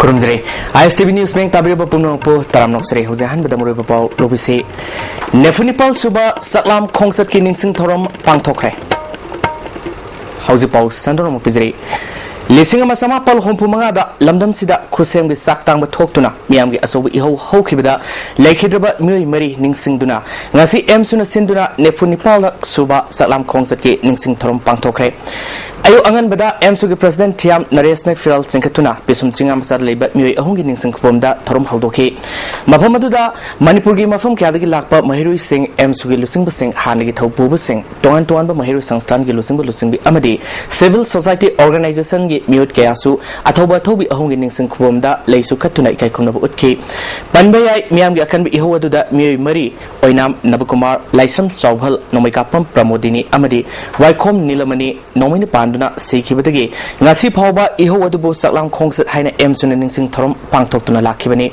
खुरुमजरे ISTV news में ताबरीब पुनोंगपो तरामनोक्सरे हुजाहान बदमरोब पाव लोबिसे नेफुनिपाल सुबा सकलाम खोंगसत की निंगसिंग थोरम पांगथोखरे हौजिपाव संदोरम पिजरे लिसिंग समापल होंफुमंगादा लमदम सिदा खुसेम गी साक्तांग थोक्तुना मियाम गी असोब इहो हौखिबदा लेखिद्रबा मियोय मरी निंगसिंगदुना ngasi एमसुना सिंदुना नेफुनिपाल सुबा सकलाम खोंगसत की निंगसिंग theorem पांगथोखरे ayo angan bada emsu gi president thiam naresh na firal chingkatuna pisum chingam sar leiba mioi ahungi ningsing khopomda thorom haudoki mafam aduda manipur gi mafam kyadagi lakpa mahirui sing emsu gi lusing basing hanagi thaupu basing toan toan ba mahirui sangstan gi lusing bi amadi civil society organization gi miot kayasu athoba thobi ahungi ningsing khopomda leisu khatuna ikai khomna utki panbayai miam gi akan bi iho aduda mioi mari oinam nabakumar laisam chawbhal nomai kapam pramodini amadi waikhom nilamani nomai pan Sikibadagi, Nasi Pauba, Iho Adubo Saklam Kongset Haina Emsun and Ningsing Torom Pangtokuna Lakibani.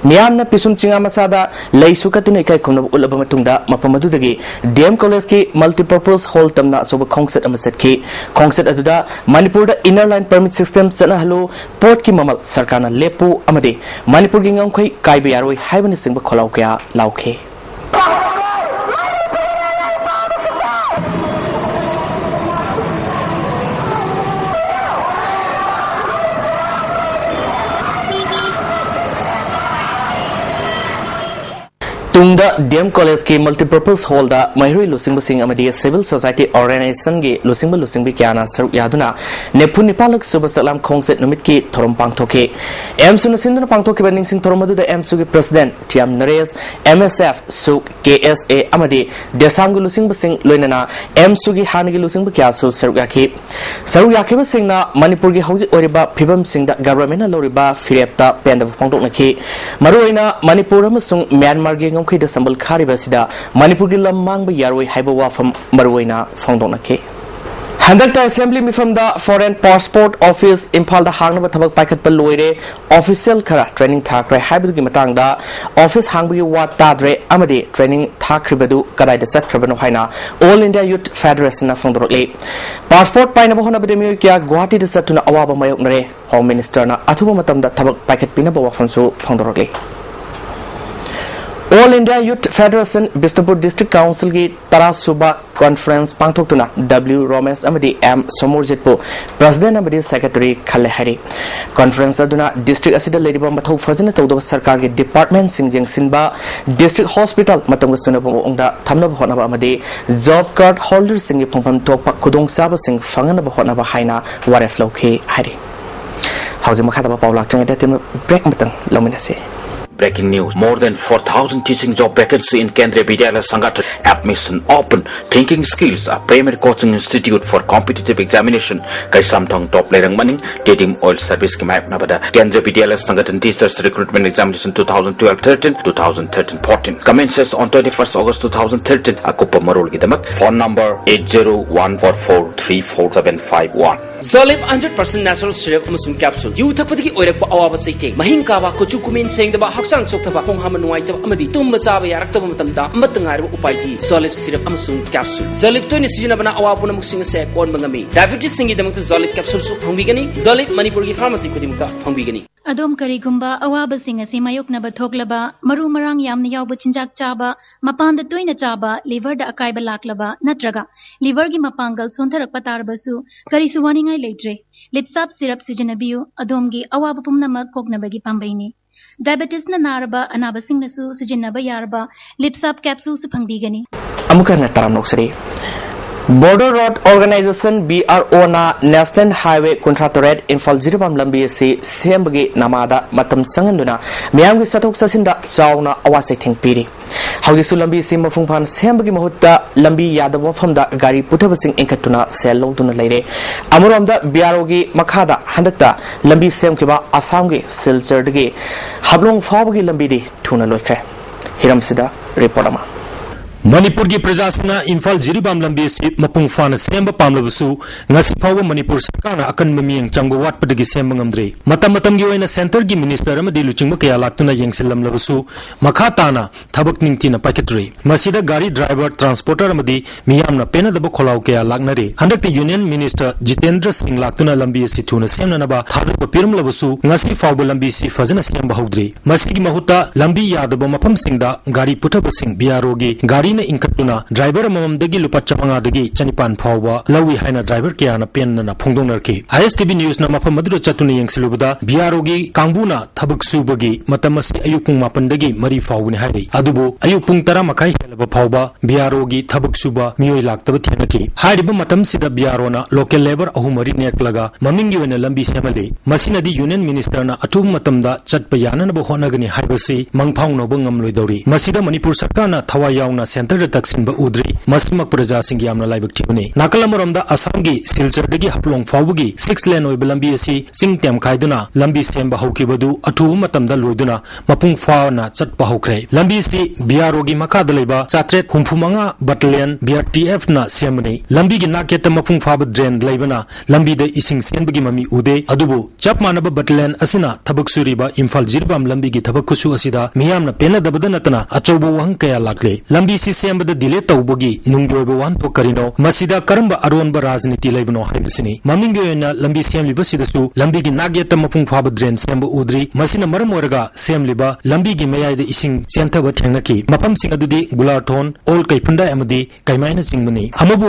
Miana Pisum Chinga Masada, Lay Sukatunika Kono Ulabamatunda, Mapamadudagi, DM Koleski, Multipurpose Hall Tamna Soba Kongset Amasetki, Kongset Aduda, Manipur Inner Line Permit System, Sanahalo, Port Kimamal, Sarkana Lepo, Amade, Manipur Gingankoi, Kaibiaroi, Hibanising Bakolaukia, Lauke. Tungda DM College ki multipurpose hall da Mahirui Lusing Basing Amadi Civil Society Organization gi Lusing bi kyana saru yaduna Nepun Nipalak Suba Salam Kongset Numit ki Thorom Pangthoke Emsu Sinduna Pangthoke Baning Sing Thoromadu da Emsu gi President Tiam Nares MSF Suk KSA Amadi Desangu Lusing Basing Loinana Emsu gi Hanagi Lusing Bakya Su Saru Yaki Basing na Manipur gi Hausi Oriba Pibam Sing da Government Loriba Firepta Penda Pangtok Naki Maruina Manipur Amasung Myanmar gi Khi da sambal khari basida Manipur gi lamang ba yaroi haiba wafam marwoina fongdona ke Handakta Assembly mifam da Foreign Passport Office Impal da hangna thabak paikat pa loire official khara training thakre haibu gi matang da office hangbu gi wat tadre amadi training thakribadu kadai da chakrabano haina All India Youth Federation na fongdorle passport paina ba hona bedemi kya Guwahati da satuna awaba mayok nare Home Minister na athuba matam da thabak paikat pina ba wafam su fongdorle All India Youth Federation Bishnupur District Council ki Tarasuba Conference Pangthoktuna W Romesh amadi M Somorjitpo President amadi Secretary Khalle Hari Conference aduna district asida leriba mathau fazina tawda sarkar ki department singjeng sinba district hospital matamga sunaba ongda thamnaba honaba amadi job card holder singi phongpham tokpa khudong saba sing fanganaba honaba haina waref lokhe hari hauji makhadaba paulak changeda tim break matang lominase Breaking news. More than 4,000 teaching job vacancy in Kendriya Vidyalaya Sangathan. Admission open. Thinking Skills, a primary coaching institute for competitive examination. Kaisamthong top lerang maning. Dating oil service ki map nabada. Kendriya Vidyalaya Sangathan Teachers Recruitment Examination 2012-13, 2013-14. Commences on 21st August 2013. Akupa marul gidamak. Phone number 8014434751. Zolip 100% natural syrup amasung capsule. Yu thakpadagi oirakpa awaba saite. Mahing kawa kuchu kumin sengdaba haksang choktaba ponghama nuwaitaba amadi tumba chaba yaraktaba matamda amatangariba upaiti Zolip syrup amasung capsule. Zolip toini sijinabana awabuna muksing se kon mangami. Diabetes singi damakta Zolip capsule su phongbigani. Zolip Manipur gi pharmacy kudimta phongbigani. Adom karigumba awaba singa si mayoknaba thoklaba maru marang yamna yawba chinjak chaba mapanda toina chaba liver da akaiba laklaba natraga liver gi mapangal sontharakpa tarbasu karisu waningai leitre lipsap syrup sijinabiu adom gi awaba pumnamak koknabagi pambaini diabetes na naraba anaba singnasu sijinaba yarba lipsap capsule su phangbigani amukarna taram noksari Border Road Organization BRO na National Highway Contractorate Infal Jiribam Lambi si sembagi namada matam sanganduna miyamgi sathok sasinda chawna awasai thingpiri haujisu lambi si mafungphan sembagi mahutta lambi yadaba famda gari puthabasing inkatuna sel loduna leire amuromda BRO gi makhada handakta lambi semkiba Assam gi Silchar gi hablong fawgi lambi di thuna loikhre hiram sida report ama Manipur की प्रजासना इम्फाल जिरीबाम लंबी से मपुंग फाना same पामलबसु ngasi phawba Manipur sarkarna akan mamieng changba watpadagi semba ngamdre matam gi oina center gi minister amadi luchingba kaya laktuna yengsilamlabasu makha tana thabak ningtina paketri masida gari driver transporter amadi miyamna penadaba kholaw kaya laknare handakti union minister Jitendra Singh laktuna lambi si thuna semnanaba thadakba piramlabasu ngasi phawba lambi si fazana semba hawdri masigi mahuta lambi yadaba mafam singda gari puthaba sing BRO gi gari na inkatuna driver mamamdagi lupa chamanga dagi chanipan phawba lawi haina driver kya na pen na phongdonarki ISTV news na mafam madura chatuna yengsilubada BRO gi kangbuna thabak subagi matamasi ayupung mapandagi mari phawni haidai adubu ayupung tara makai helaba phawba BRO gi thabak suba miyoi laktaba thenaki hariba matam sida BRO na local labor ahumari neklaga mamingi wena lambi semale masinadi union minister na atum matamda chatpa yana na honagani haibasi mangphang no bangam loidori masida Manipur sarkar na thawa yauna center da taksin ba udri masimak praja sing yamna laibak thibune nakalamoromda Assam gi Silchar dagi haplong phawbugi 6 lane oiba lambi asi singtem khaiduna lambi semba hawkibadu athu matamda loiduna mapung fauna chatpa hawkre lambi si BRO gi makada leiba chatret humphumanga battalion BRTF na semani lambi gi naketa mapung phaba drain leibana lambi da ising senbagi mami ude adubu chap manaba battalion asina thabak suriba Imphal jirbam lambi gi thabak kusu asida miyamna pena dabada natana achobo wang kaya lakle lambi si sembada delay tawbagi nungyoba wan to karino masida karamba aronba rajniti leibano haibsini mamingoyena lambi semliba sidasu lambi gi nagyeta mapung phaba drain semba udri masina maram oraga semliba lambi gi mayai ising senthaba thengnaki mapam sing adudi Gularthon ol kaipunda amadi kaimaina singmani amabu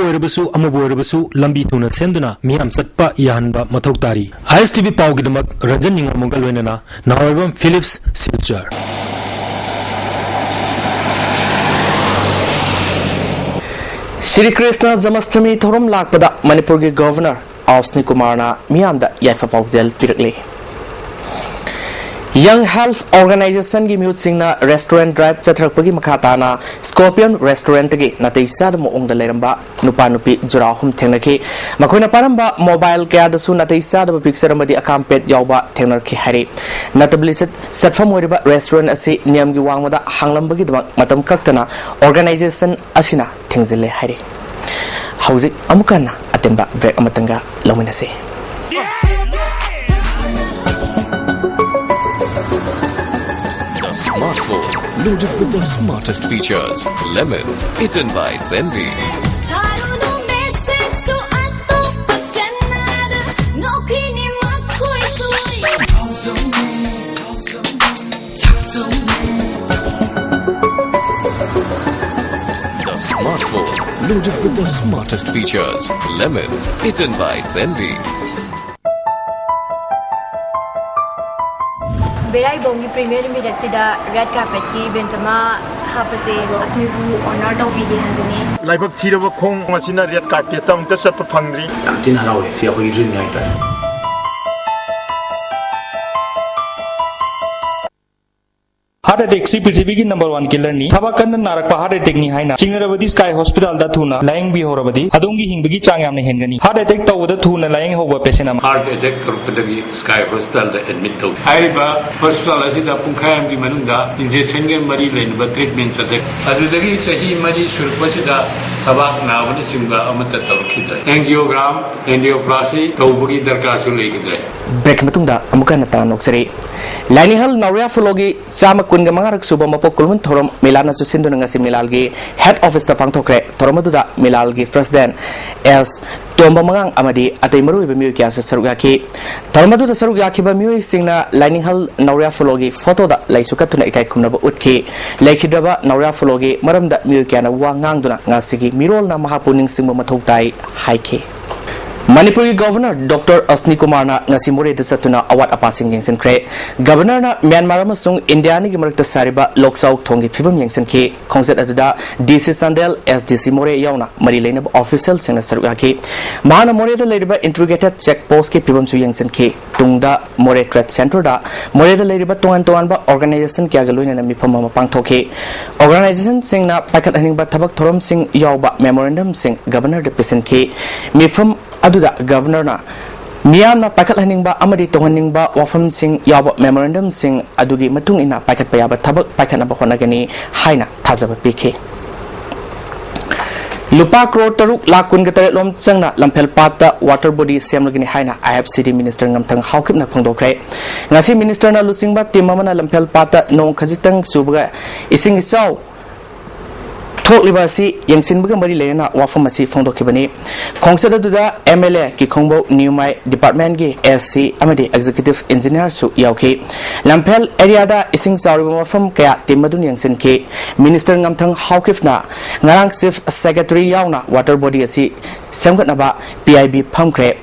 orabasu lambi thuna senduna miyam satpa yahanba mathau tari ISTV pawgidamak Ranjan Ningamongal wenana Nawabam Philips Silchar Shri Krishna Jamashtami thorum lakpada Manipur gi governor Ausni Kumarna miyamda yaifa pawjel pirakle Young Health Organization gi mute singna restaurant drive chatrakpagi makhatana Scorpion restaurant gi natei sad mo ongda leramba nupa nupi jura hum thengnaki makoina paramba mobile kaya dasu natei sad ba picture amadi akampet yawba thengnarki hari natabli satfam oriba restaurant asi niam gi wangmada hanglambagi dama matam kaktana organization asina thingzile hari hauzik amukana atemba break amatanga lominase Smartphone loaded with the smartest features. Lemon, eaten by Zenvi. The smartphone loaded with the smartest features. Lemon, eaten by Zenvi. Berai bongi premier mirasida red carpet ki event ma hapase akhibu honor do video habini laibak thiraba khong masina red carpet tam ta sat phangri tin harawe si akoi rin ngai ta Heart attack si पृथ्वी की number 1 killer नि थबा कन्न नारक heart attack नि हाइना चिंगरबदी sky hospital दा थुना lying B होरबदी अदोंगी हिंगबगी चांग यामने हेनगनी heart attack तवदा थुना lying होबा patient अमा heart attack तरुपदगी sky hospital दा एडमिट तौ हाइबा हॉस्पिटल असिदा पुंखायम की मनुंगा इंजेक्शन के मरी लेनबा ट्रीटमेंट सजे अदुदगी सही मरी सुरपसिदा थबाक नावने सिंगा अमत तरुखिद्रे एंजियोग्राम एंजियोप्लास्टी तौबगी दरकार सु लेखिद्रे ब्रेक मतुंदा अमुका नता नोक्सरे लाइनिहल नौरिया फुलोगी चाम कुनगा मंगारक सुबा मपो कुलमन थोरम मिलाना सुसिंदुन ngasi मिलालगी हेड ऑफिस ता फांगथोखरे थोरमदुदा मिलालगी प्रेसिडेंट एस तोंबा मंगांग अमदी अतै मरुइबा मिउ क्यास सरुगाकी थोरमदुदा सरुगाकी बा मिउ सिंगना लाइनिहल नौरिया फुलोगी फोटो दा लाइसुकतुना इकाई खुमनबा उतकी लेखिदबा नौरिया फुलोगी मरमदा मिउ क्याना वांगांगदुना ngasi मिरोलना महापुनिंग सिंगबा मथौताई हाइके Manipuri Governor Dr. Asni Kumarna ngasi more de satuna awat apasing yengsen kre Governor na Myanmar amasung India ni gimarakta sariba loksau thongi phibam yengsen ki khongset aduda DC Sandel SDC more yauna mari lena official sena saruga ki mahana more de leriba integrated check post ki phibam su yengsen ki tungda more trade center da more de leriba tongan ba organization kya galoina na mifam ma pangthoki organization sing na pakat haning ba thabak thorom sing yawba memorandum sing governor de present ki mifam aduda governor na miyamna pakat haningba amadi tonganingba wafam sing yaba memorandum sing adugi matung ina pakat payaba thabak pakat na bahonagani haina thajaba pike lupa crore taruk lakh kun gatar lom changna lamphel pata water body semlagini haina IFCD minister ngamthang haukipna phangdokre ngasi minister na lusingba timamana lamphel pata nong khajitang subaga ising isau Libasi yang sinbaga mari lena wafam asi phangdokibani khongsada duda MLA ki khongbo Newmai department gi SC amadi executive engineer su yauki lamphel area da ising sauri wafam kaya timadun yang sin ki minister ngamthang haukifna ngarang chief secretary yauna water body asi semgatna ba PIB phamkre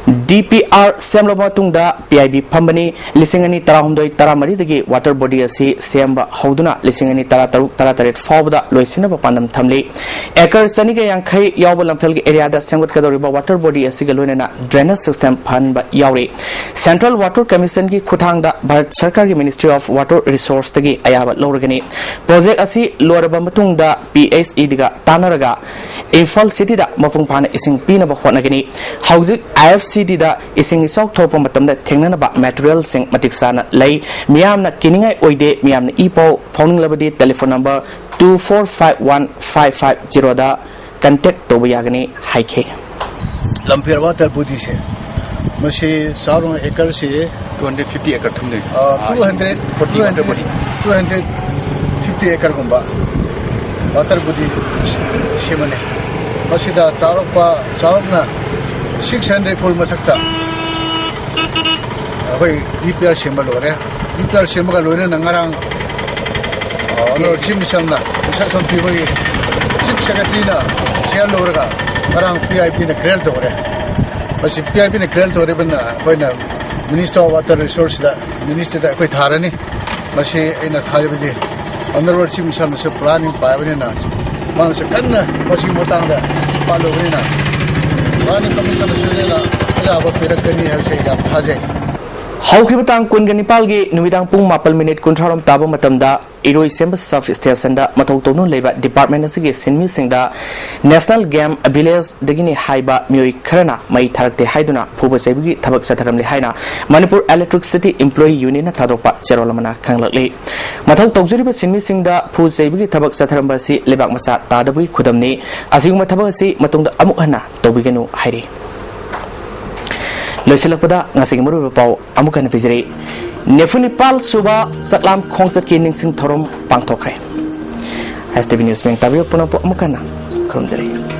DPR semloba tungda PIB phambani lisingani tarahumdoi taramari dagi water body asi semba hauduna lisingani tarataru tarataret fawda loisina ba pandam thamli ekar chaniga yankhai yawba lamphel gi area da semgat kadoriba water body asi galonena drainage system phanba yawri Central Water Commission gi khuthang da Bharat Sarkar gi Ministry of Water Resource dagi ayaba lorgani project asi loraba matungda PSE diga tanaraga Imphal City da mafung phana ising pina ba honagani hauzik IFCD da ising isok thopa matamda thengnana ba material sing matiksana lay miyamna kiningai oide miyamna ipo phoning labadi telephone number 2451550 da contact to yagani haike lamphir water body se masi sarong acre se 250 acre thumne 250 acre gumba water body semane masida charokna 600 kol mathakta hoi repair sembal ore repair semba lone nangarang ono chimsamna sason pi hoi chip secretary na share lorga arang PIP na clear dore basi PIP na clear dore bana hoina minister of water resource da minister da koi tharani basi ina thalibidi underworld chimsamna se planning paibani na mang se kanna basi motang da palogri na Rani Commission Australia ila ba pirakani hai se ya thaje Haukibatang kun ganipal gi numidang pung 4 kunthram taba matamda iroi semba sub station da matau tonu leba department asigi sinmi singda national game village dagini haiba mioi kharana mai tharakte haiduna phuba sebi thabak satharam le haina Manipur Electricity Employee Union thadokpa cherolamana khanglakli matau tawjuriba sinmi singda phu sebi thabak satharam ba si lebak masa tadabui khudamni asiguma thabak si matungda amuk hana tawbigenu hairi Loisilakpada ngasing muru pau amukan pijeri Nefunipal suba saklam khongsat ki ningsing thorom pangthokre ISTV News meng tabio punapo amukana khromjari